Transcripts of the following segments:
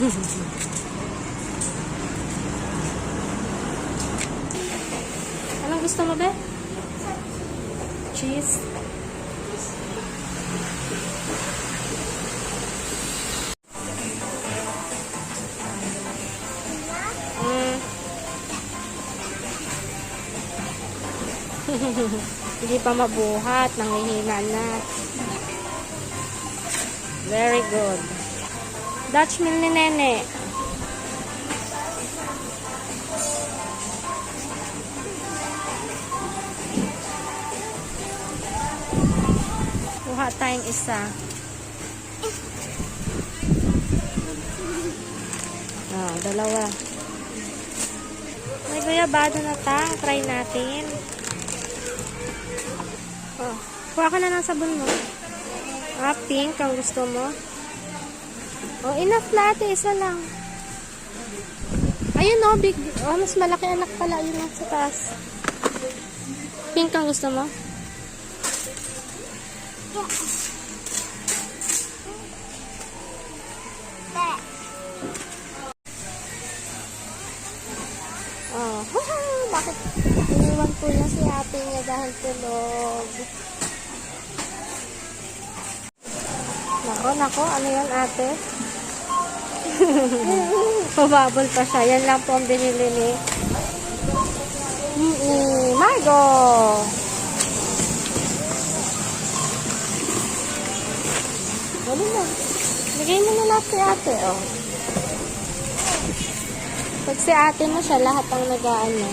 Anong gusto mo, be? Cheese? Hindi pa mabuhat, nangihina na. Very good. Dutch meal ni Nene. Kuha tayong isa. Dalawa. May guyabado na ta. Try natin. Kuha ka na ng sabon mo. Pink ang gusto mo. Enough na ate. Isa lang. Ayun big. Mas malaki anak pala. Ayun sa taas. Pink ang gusto mo? Bakit iniwan po niya si ate niya dahil tulog? Nako, ano yan ate? Pababol pa siya. Yan lang po ang binili ni Margo. Dali na. Bigay mo na lahat si ate, Pag si ate mo siya, lahat ang nag-aano.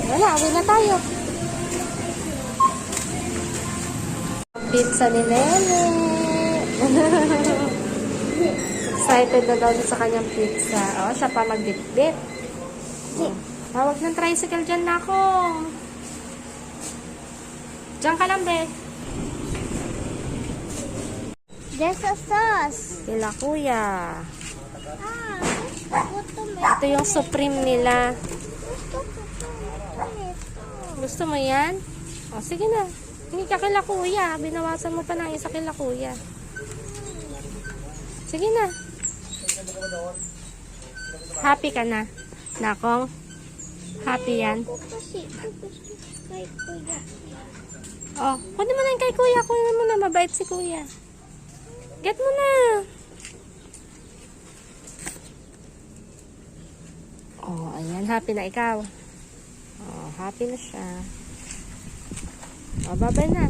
Wala, awin na tayo. Pizza ni Nene. Excited na daw sa kanyang pizza. Siya pa magbitbit. Tawag ng tricycle dyan na ako. Diyan ka lang, be. There's a sauce. Sila kuya. Ito yung supreme nila. Gusto mo yan? Sige na. Hindi ka kila kuya. Binawasan mo pa ng isa kila kuya. Sige na. Happy ka na? Nakong? Happy yan? Kunin mo na yung kay kuya. Kunin mo na. Mabait si kuya. Get mo na. Ayan. Happy na ikaw. Happy na siya. Bye-bye na.